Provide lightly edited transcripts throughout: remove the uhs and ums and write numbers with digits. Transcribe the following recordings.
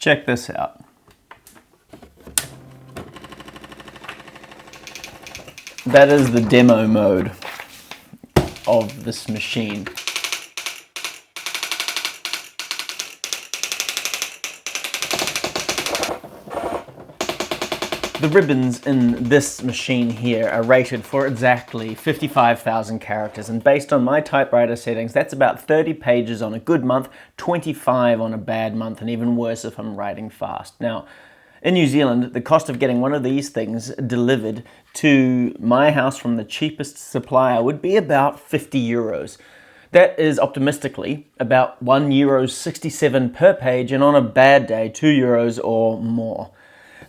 Check this out. That is the demo mode of this machine. The ribbons in this machine here are rated for exactly 55,000 characters, and based on my typewriter settings, that's about 30 pages on a good month, 25 on a bad month, and even worse if I'm writing fast. Now, in New Zealand, the cost of getting one of these things delivered to my house from the cheapest supplier would be about 50 euros. That is optimistically about €1.67 per page, and on a bad day, 2 euros or more.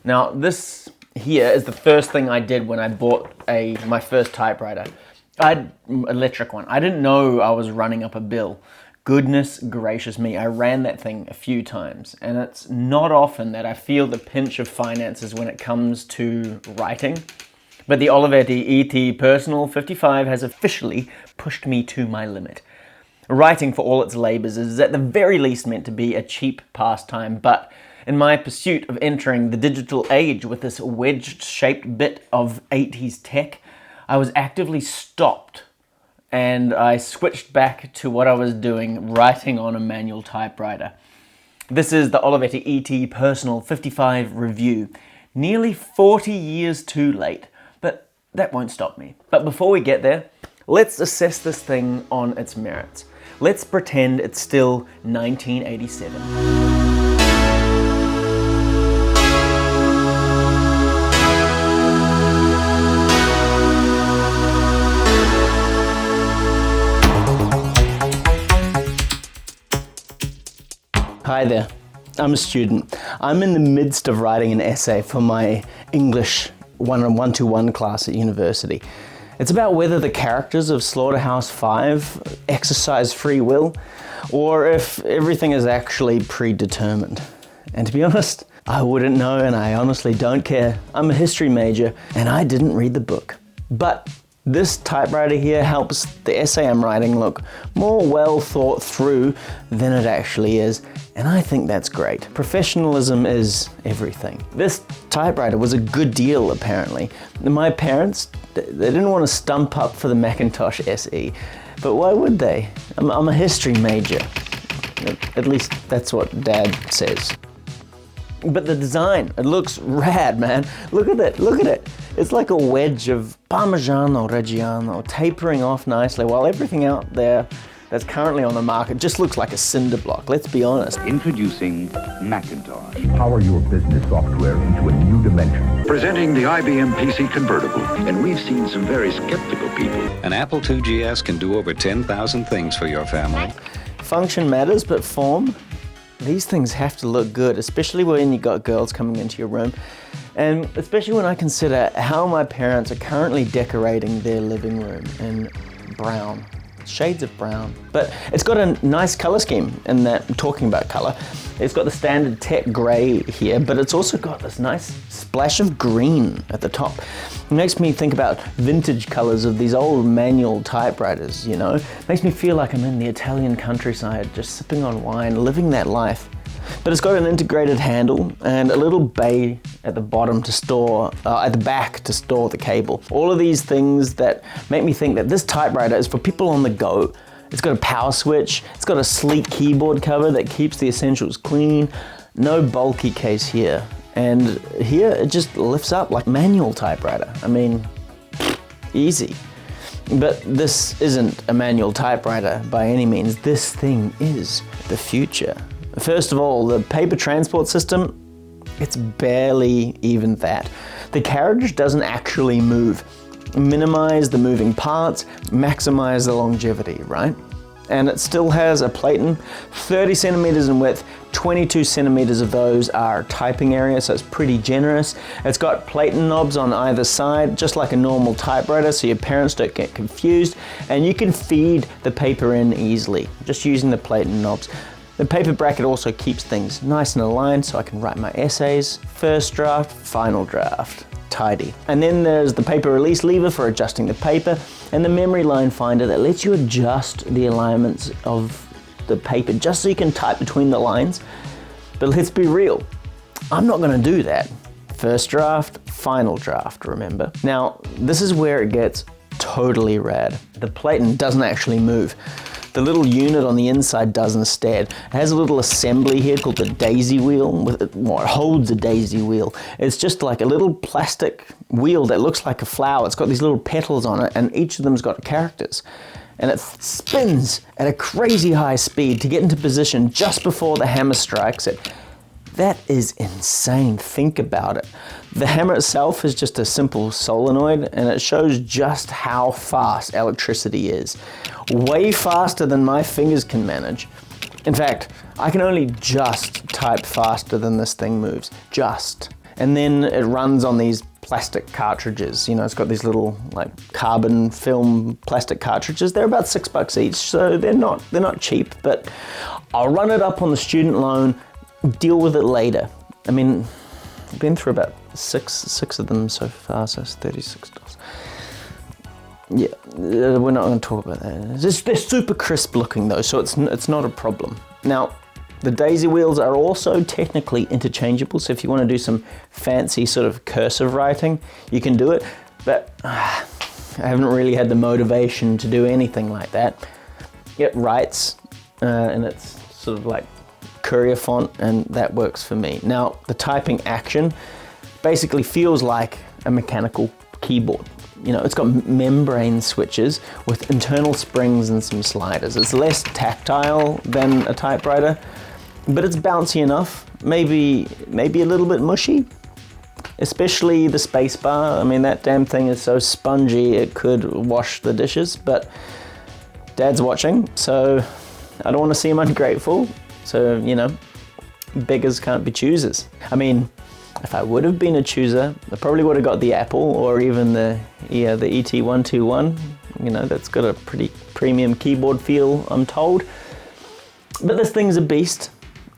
Now, this here is the first thing I did when I bought my first typewriter. Electric one. I didn't know I was running up a bill. Goodness gracious me, I ran that thing a few times, and it's not often that I feel the pinch of finances when it comes to writing. But the Olivetti ET Personall 55 has officially pushed me to my limit. Writing for all its labors is at the very least meant to be a cheap pastime, but in my pursuit of entering the digital age with this wedged-shaped bit of 80s tech, I was actively stopped, and I switched back to what I was doing, writing on a manual typewriter. This is the Olivetti ET Personall 55 review. Nearly 40 years too late, but that won't stop me. But before we get there, let's assess this thing on its merits. Let's pretend it's still 1987. Hi there, I'm a student. I'm in the midst of writing an essay for my English 1-to-1 class at university. It's about whether the characters of Slaughterhouse-5 exercise free will, or if everything is actually predetermined. And to be honest, I wouldn't know, and I honestly don't care. I'm a history major, and I didn't read the book. But this typewriter here helps the essay I'm writing look more well thought through than it actually is, and I think that's great. Professionalism is everything. This typewriter was a good deal, apparently. My parents, they didn't want to stump up for the Macintosh SE, but why would they? I'm a history major. At least that's what Dad says. But the design, it looks rad, man. Look at it, look at it. It's like a wedge of Parmigiano Reggiano tapering off nicely, while everything out there that's currently on the market just looks like a cinder block, let's be honest. Introducing Macintosh. Power your business software into a new dimension. Presenting the IBM PC Convertible. And we've seen some very skeptical people. An Apple II GS can do over 10,000 things for your family. Function matters, but form? These things have to look good, especially when you got girls coming into your room. And especially when I consider how my parents are currently decorating their living room in brown. Shades of brown. But it's got a nice color scheme in that, talking about color, it's got the standard tech gray here, but it's also got this nice splash of green at the top. It makes me think about vintage colors of these old manual typewriters, you know? It makes me feel like I'm in the Italian countryside, just sipping on wine, living that life. But it's got an integrated handle and a little bay at the bottom to store, at the back to store the cable. All of these things that make me think that this typewriter is for people on the go. It's got a power switch, it's got a sleek keyboard cover that keeps the essentials clean, no bulky case here. And here it just lifts up like manual typewriter. I mean, easy. But this isn't a manual typewriter by any means. This thing is the future. First of all, the paper transport system, it's barely even that. The carriage doesn't actually move. Minimize the moving parts, maximize the longevity, right? And it still has a platen, 30 centimeters in width, 22 centimeters of those are typing area, so it's pretty generous. It's got platen knobs on either side, just like a normal typewriter, so your parents don't get confused. And you can feed the paper in easily, just using the platen knobs. The paper bracket also keeps things nice and aligned so I can write my essays. First draft, final draft, tidy. And then there's the paper release lever for adjusting the paper, and the memory line finder that lets you adjust the alignments of the paper just so you can type between the lines. But let's be real, I'm not gonna do that. First draft, final draft, remember? Now, this is where it gets totally rad. The platen doesn't actually move. The little unit on the inside does instead. It has a little assembly here called the daisy wheel. It holds a daisy wheel. It's just like a little plastic wheel that looks like a flower. It's got these little petals on it, and each of them's got characters. And it spins at a crazy high speed to get into position just before the hammer strikes it. That is insane, think about it. The hammer itself is just a simple solenoid, and it shows just how fast electricity is. Way faster than my fingers can manage. In fact, I can only just type faster than this thing moves, just. And then it runs on these plastic cartridges. You know, it's got these little like carbon film plastic cartridges. They're about $6 each, so they're not cheap, but I'll run it up on the student loan, deal with it later. I mean, I've been through about six of them so far, so it's $36. Yeah, we're not going to talk about that. They're super crisp looking though, so it's not a problem. Now, the daisy wheels are also technically interchangeable, so if you want to do some fancy sort of cursive writing, you can do it, but I haven't really had the motivation to do anything like that. It writes, and it's sort of like courier font, and that works for me. Now, the typing action basically feels like a mechanical keyboard. You know, it's got membrane switches with internal springs and some sliders. It's less tactile than a typewriter, but it's bouncy enough, maybe a little bit mushy, especially the space bar. I mean, that damn thing is so spongy it could wash the dishes, but Dad's watching, so I don't want to seem ungrateful. So, you know, beggars can't be choosers. I mean, if I would have been a chooser, I probably would have got the Apple or even the ET121. You know, that's got a pretty premium keyboard feel, I'm told. But this thing's a beast,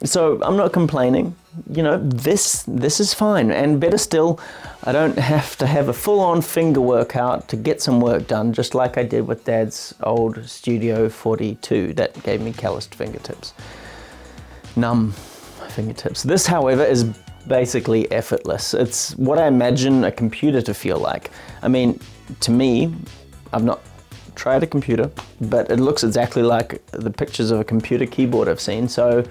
so I'm not complaining. You know, this is fine, and better still, I don't have to have a full-on finger workout to get some work done, just like I did with Dad's old Studio 42 that gave me calloused fingertips. Numb fingertips. This, however, is basically effortless. It's what I imagine a computer to feel like. I mean, to me, I've not tried a computer, but it looks exactly like the pictures of a computer keyboard I've seen. So,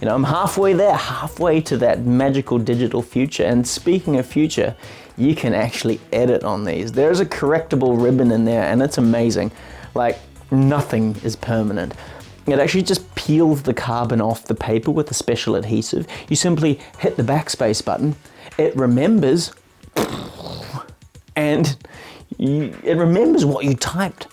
you know, I'm halfway there, halfway to that magical digital future. And speaking of future, you can actually edit on these. There's a correctable ribbon in there, and it's amazing. Like, nothing is permanent. It actually just peels the carbon off the paper with a special adhesive. You simply hit the backspace button, it remembers, and it remembers what you typed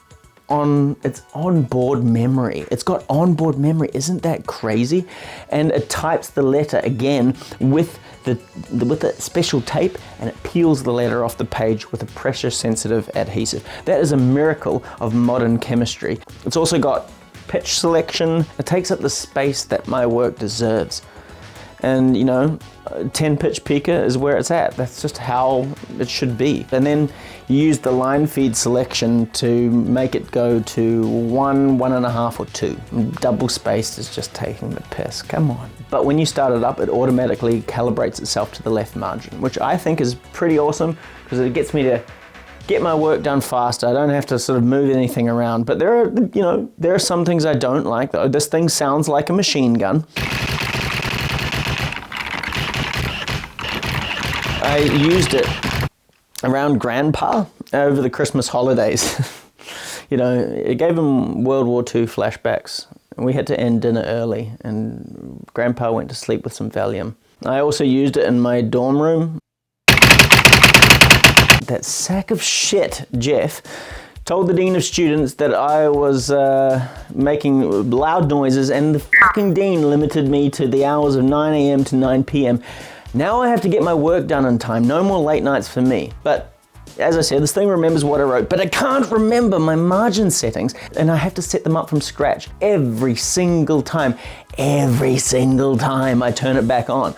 on its onboard memory. It's got onboard memory, isn't that crazy? And it types the letter again with the special tape, and it peels the letter off the page with a pressure sensitive adhesive. That is a miracle of modern chemistry. It's also got pitch selection. It takes up the space that my work deserves. And you know, 10 pitch pica is where it's at. That's just how it should be. And then you use the line feed selection to make it go to 1, 1.5, or 2. Double spaced is just taking the piss, come on. But when you start it up, it automatically calibrates itself to the left margin, which I think is pretty awesome because it gets me to get my work done faster. I don't have to sort of move anything around. But there are some things I don't like though. This thing sounds like a machine gun. I used it around Grandpa over the Christmas holidays. You know, it gave him World War II flashbacks. We had to end dinner early and Grandpa went to sleep with some Valium. I also used it in my dorm room. That sack of shit, Jeff, told the Dean of Students that I was making loud noises, and the fucking Dean limited me to the hours of 9 a.m. to 9 p.m. Now I have to get my work done on time. No more late nights for me. But as I said, this thing remembers what I wrote, but I can't remember my margin settings, and I have to set them up from scratch every single time. Every single time I turn it back on.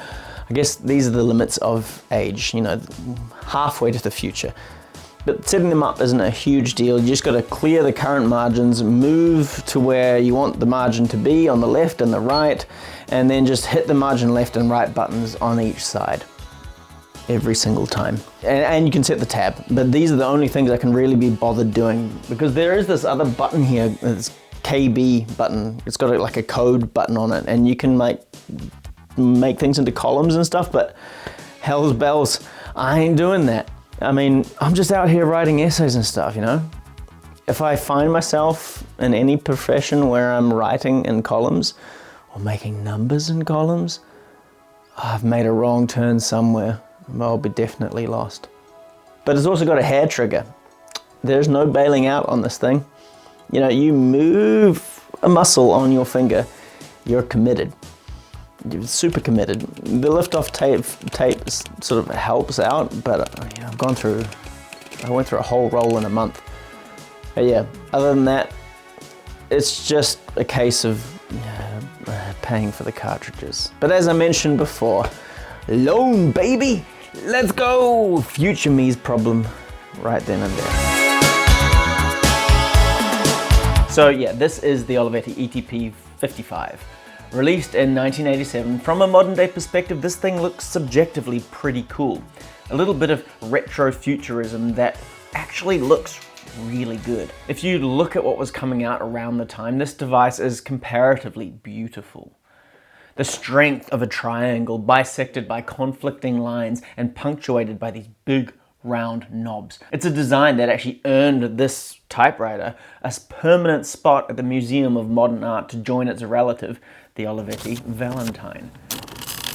I guess these are the limits of age, you know, halfway to the future. But setting them up isn't a huge deal. You just got to clear the current margins, move to where you want the margin to be on the left and the right, and then just hit the margin left and right buttons on each side every single time. And you can set the tab, but these are the only things I can really be bothered doing, because there is this other button here, this KB button. It's got like a code button on it, and you can make things into columns and stuff, but hell's bells, I ain't doing that. I mean, I'm just out here writing essays and stuff, you know? If I find myself in any profession where I'm writing in columns or making numbers in columns, I've made a wrong turn somewhere. I'll be definitely lost. But it's also got a hair trigger. There's no bailing out on this thing. You know, you move a muscle on your finger, you're committed. You're super committed. The lift-off tape sort of helps out, but yeah, I went through a whole roll in a month. But yeah, other than that, it's just a case of paying for the cartridges. But as I mentioned before, loan baby, let's go! Future me's problem right then and there. So yeah, this is the Olivetti ET 55. Released in 1987, from a modern day perspective, this thing looks subjectively pretty cool. A little bit of retro futurism that actually looks really good. If you look at what was coming out around the time, this device is comparatively beautiful. The strength of a triangle bisected by conflicting lines and punctuated by these big round knobs. It's a design that actually earned this typewriter a permanent spot at the Museum of Modern Art to join its relative, the Olivetti Valentine.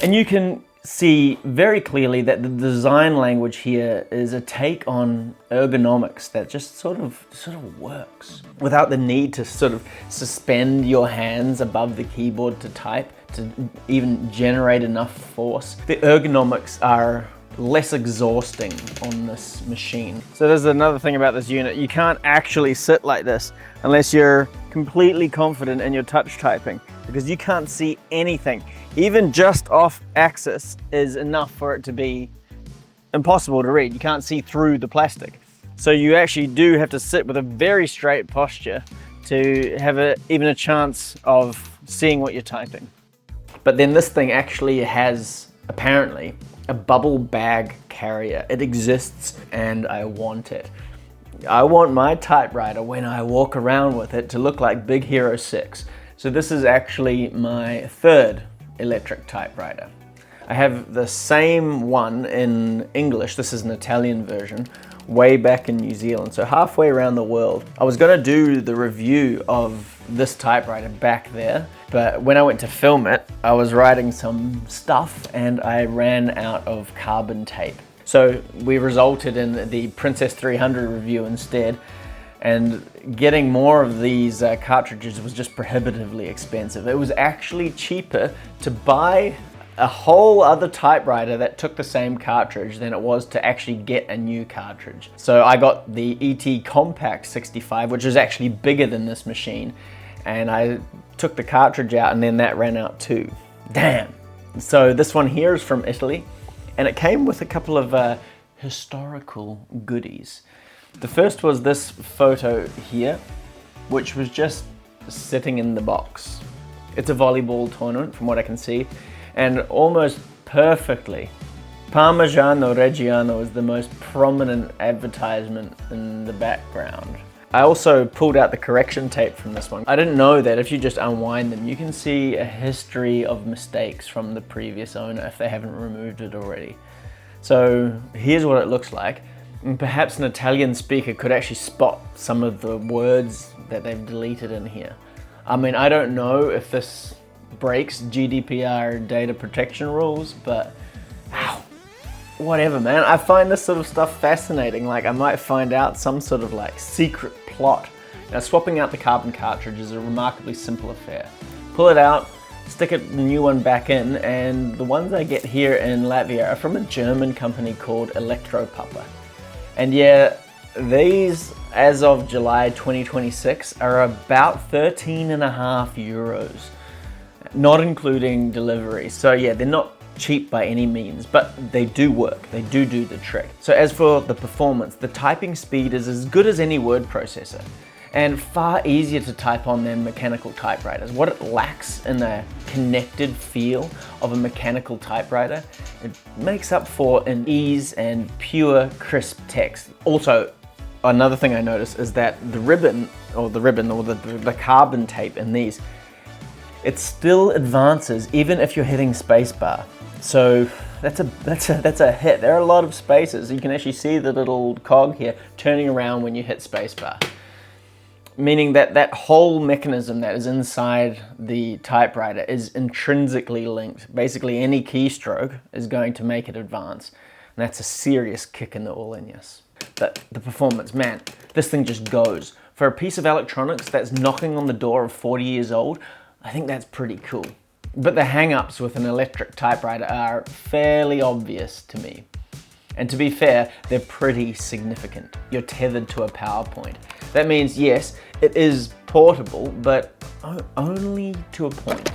And you can see very clearly that the design language here is a take on ergonomics that just sort of works without the need to sort of suspend your hands above the keyboard to type to even generate enough force. The ergonomics are less exhausting on this machine. So there's another thing about this unit. You can't actually sit like this unless you're completely confident in your touch typing, because you can't see anything. Even just off axis is enough for it to be impossible to read. You can't see through the plastic. So you actually do have to sit with a very straight posture to have even a chance of seeing what you're typing. But then this thing actually has, apparently, a bubble bag carrier. It exists and I want it. I want my typewriter, when I walk around with it, to look like Big Hero 6. So this is actually my third electric typewriter. I have the same one in English. This is an Italian version, way back in New Zealand, so halfway around the world. I was gonna do the review of this typewriter back there, but when I went to film it, I was writing some stuff and I ran out of carbon tape. So we resulted in the Princess 300 review instead, and getting more of these cartridges was just prohibitively expensive. It was actually cheaper to buy a whole other typewriter that took the same cartridge than it was to actually get a new cartridge. So I got the ET Compact 65, which is actually bigger than this machine, and I took the cartridge out and then that ran out too. Damn! So this one here is from Italy, and it came with a couple of historical goodies. The first was this photo here, which was just sitting in the box. It's a volleyball tournament from what I can see, and almost perfectly, Parmigiano Reggiano is the most prominent advertisement in the background. I also pulled out the correction tape from this one. I didn't know that if you just unwind them, you can see a history of mistakes from the previous owner if they haven't removed it already. So here's what it looks like. And perhaps an Italian speaker could actually spot some of the words that they've deleted in here. I mean, I don't know if this breaks GDPR data protection rules, but ow, whatever, man. I find this sort of stuff fascinating. Like, I might find out some sort of like secret plot. Now, swapping out the carbon cartridge is a remarkably simple affair. Pull it out, stick a new one back in, and the ones I get here in Latvia are from a German company called Electric Typewriter. And yeah, these, as of July 2026, are about 13.5 euros, not including delivery. So yeah, they're not cheap by any means, but they do work. They do the trick. So as for the performance, the typing speed is as good as any word processor, and far easier to type on than mechanical typewriters. What it lacks in the connected feel of a mechanical typewriter, it makes up for in ease and pure, crisp text. Also, another thing I noticed is that the carbon tape in these, it still advances even if you're hitting spacebar. So that's a hit. There are a lot of spaces. You can actually see the little cog here turning around when you hit spacebar. Meaning that that whole mechanism that is inside the typewriter is intrinsically linked. Basically any keystroke is going to make it advance. And that's a serious kick in the all-in-yes. But the performance, man, this thing just goes. For a piece of electronics that's knocking on the door of 40 years old, I think that's pretty cool. But the hang-ups with an electric typewriter are fairly obvious to me. And to be fair, they're pretty significant. You're tethered to a PowerPoint. That means, yes, it is portable, but only to a point.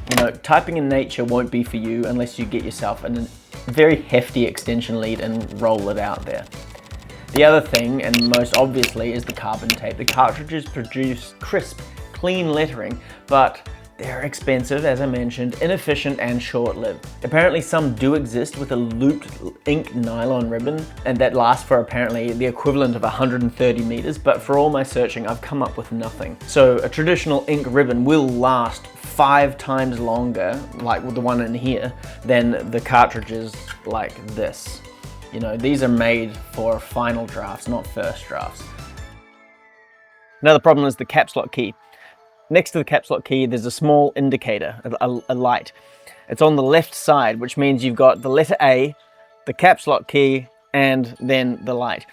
You know, typing in nature won't be for you unless you get yourself a very hefty extension lead and roll it out there. The other thing, and most obviously, is the carbon tape. The cartridges produce crisp, clean lettering, but they're expensive, as I mentioned, inefficient and short-lived. Apparently some do exist with a looped ink nylon ribbon, and that lasts for apparently the equivalent of 130 meters, but for all my searching, I've come up with nothing. So a traditional ink ribbon will last 5 times longer, like with the one in here, than the cartridges like this. You know, these are made for final drafts, not first drafts. Another problem is the caps lock key. Next to the caps lock key, there's a small indicator, a light. It's on the left side, which means you've got the letter A, the caps lock key, and then the light.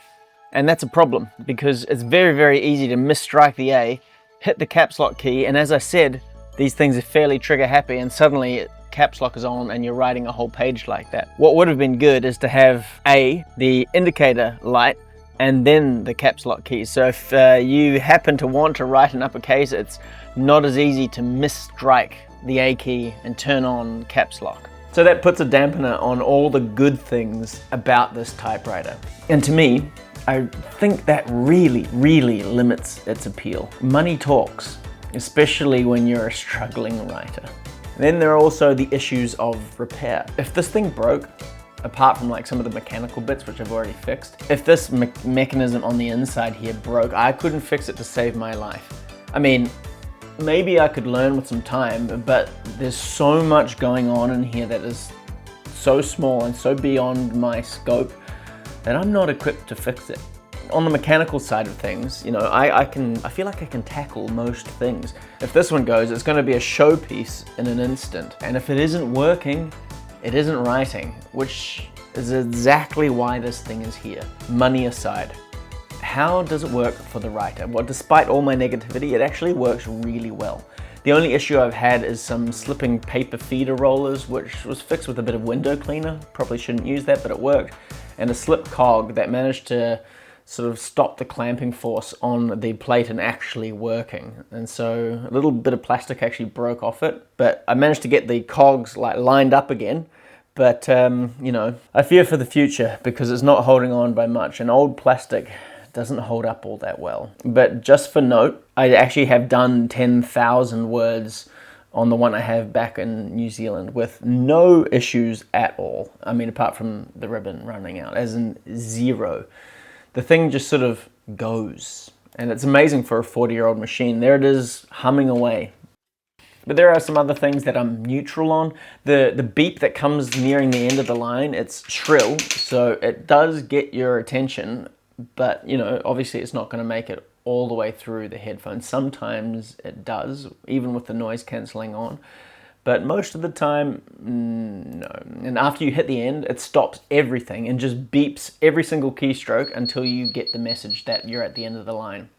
And that's a problem because it's very, very easy to misstrike the A, hit the caps lock key, and as I said, these things are fairly trigger happy, and suddenly caps lock is on and you're writing a whole page like that. What would have been good is to have A, the indicator light, and then the caps lock key. So if you happen to want to write in uppercase, it's not as easy to misstrike the A key and turn on caps lock. So that puts a dampener on all the good things about this typewriter. And to me, I think that really, really limits its appeal. Money talks, especially when you're a struggling writer. Then there are also the issues of repair. If this thing broke, apart from like some of the mechanical bits which I've already fixed, if this mechanism on the inside here broke, I couldn't fix it to save my life. I mean, maybe I could learn with some time, but there's so much going on in here that is so small and so beyond my scope that I'm not equipped to fix it. On the mechanical side of things, you know, I feel like I can tackle most things. If this one goes, it's going to be a showpiece in an instant. And if it isn't working, it isn't writing, which is exactly why this thing is here. Money aside, how does it work for the writer? Well, despite all my negativity, it actually works really well. The only issue I've had is some slipping paper feeder rollers, which was fixed with a bit of window cleaner. Probably shouldn't use that, but it worked. And a slip cog that managed to sort of stop the clamping force on the plate and actually working. And so a little bit of plastic actually broke off it, but I managed to get the cogs like lined up again. But you know, I fear for the future because it's not holding on by much, and old plastic doesn't hold up all that well. But just for note, I actually have done 10,000 words on the one I have back in New Zealand with no issues at all. I mean, apart from the ribbon running out, as in 0. The thing just sort of goes, and it's amazing for a 40-year-old machine. There it is, humming away. But there are some other things that I'm neutral on. The beep that comes nearing the end of the line, it's shrill, so it does get your attention, but you know, obviously it's not going to make it all the way through the headphones. Sometimes it does, even with the noise cancelling on. But most of the time, no. And after you hit the end, it stops everything and just beeps every single keystroke until you get the message that you're at the end of the line.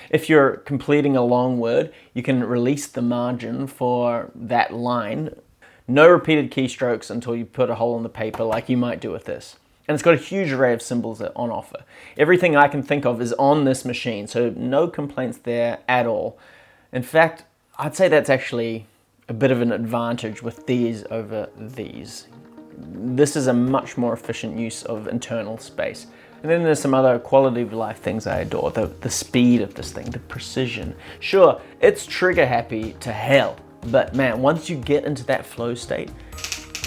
If you're completing a long word, you can release the margin for that line. No repeated keystrokes until you put a hole in the paper like you might do with this. And it's got a huge array of symbols on offer. Everything I can think of is on this machine, so no complaints there at all. In fact, I'd say that's actually a bit of an advantage with these over these. this is a much more efficient use of internal space. And then there's some other quality of life things I adore. The speed of this thing, the precision. Sure, it's trigger happy to hell, but man, once you get into that flow state,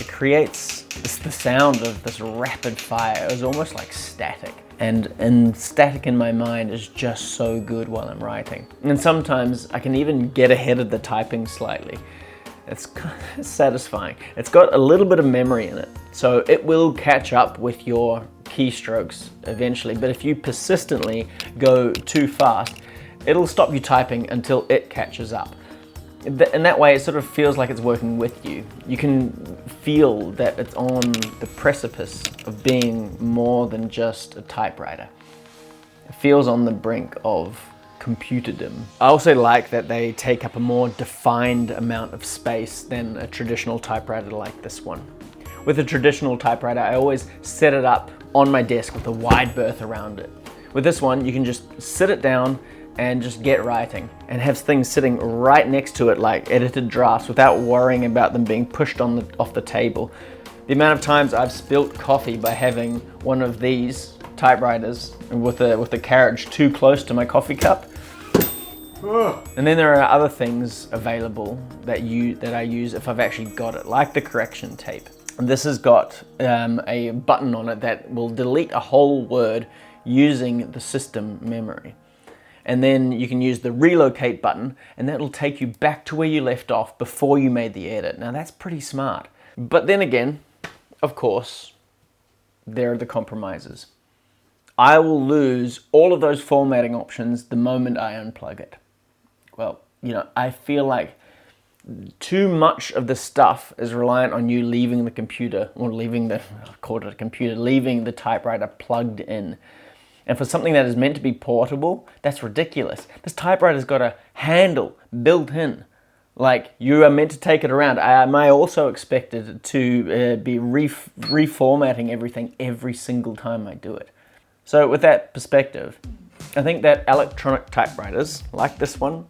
it creates the sound of this rapid fire. It was almost like static. And static in my mind is just so good while I'm writing. And sometimes I can even get ahead of the typing slightly. It's satisfying. It's got a little bit of memory in it, so it will catch up with your keystrokes eventually, but if you persistently go too fast, it'll stop you typing until it catches up. And that way it sort of feels like it's working with you. You can feel that it's on the precipice of being more than just a typewriter. It feels on the brink of computerdom. I also like that they take up a more defined amount of space than a traditional typewriter like this one. With a traditional typewriter, I always set it up on my desk with a wide berth around it. With this one, you can just sit it down and just get writing and have things sitting right next to it like edited drafts without worrying about them being pushed off the table. The amount of times I've spilt coffee by having one of these typewriters with the carriage too close to my coffee cup. And then there are other things available that I use if I've actually got it, like the correction tape. This has got a button on it that will delete a whole word using the system memory. And then you can use the relocate button and that'll take you back to where you left off before you made the edit. Now that's pretty smart. But then again, of course, there are the compromises. I will lose all of those formatting options the moment I unplug it. Well, you know, I feel like too much of the stuff is reliant on you leaving the computer, or leaving the typewriter plugged in. And for something that is meant to be portable, that's ridiculous. This typewriter's got a handle built in. Like, you are meant to take it around. Am I also expected to be reformatting everything every single time I do it? So with that perspective, I think that electronic typewriters, like this one,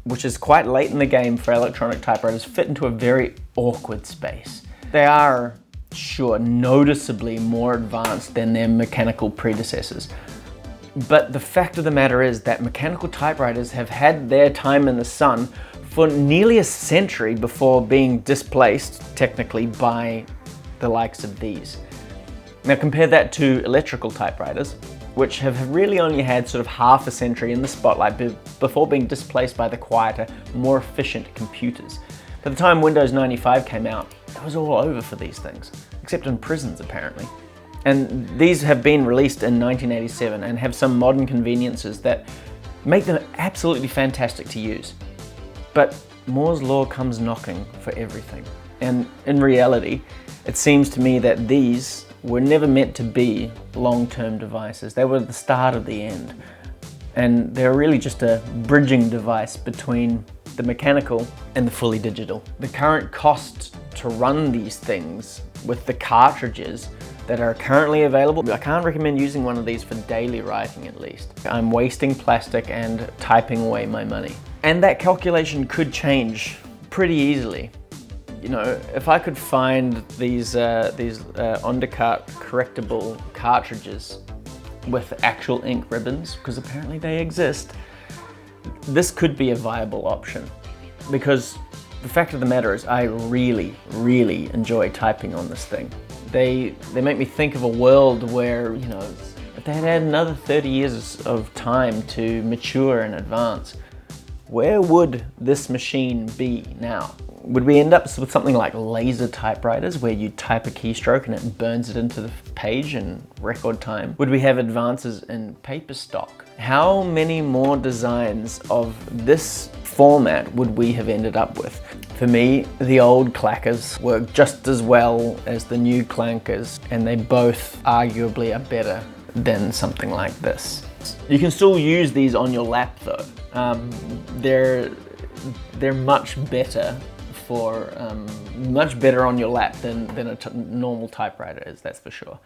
which is quite late in the game for electronic typewriters, fit into a very awkward space. They are, sure, noticeably more advanced than their mechanical predecessors. But the fact of the matter is that mechanical typewriters have had their time in the sun for nearly a century before being displaced, technically, by the likes of these. Now compare that to electrical typewriters, which have really only had sort of half a century in the spotlight before being displaced by the quieter, more efficient computers. By the time Windows 95 came out, it was all over for these things, except in prisons apparently. And these have been released in 1987 and have some modern conveniences that make them absolutely fantastic to use. But Moore's Law comes knocking for everything. And in reality, it seems to me that these were never meant to be long-term devices. They were the start of the end. And they're really just a bridging device between the mechanical and the fully digital. The current cost to run these things with the cartridges that are currently available, I can't recommend using one of these for daily writing at least. I'm wasting plastic and typing away my money. And that calculation could change pretty easily. You know, if I could find these undercut correctable cartridges with actual ink ribbons, because apparently they exist, this could be a viable option. Because the fact of the matter is I really, really enjoy typing on this thing. They make me think of a world where, you know, if they had another 30 years of time to mature and advance, where would this machine be now? Would we end up with something like laser typewriters where you type a keystroke and it burns it into the page in record time? Would we have advances in paper stock? How many more designs of this format would we have ended up with? For me, the old clackers work just as well as the new clankers, and they both arguably are better than something like this. You can still use these on your lap though. They're much better much better on your lap than a normal typewriter is, that's for sure.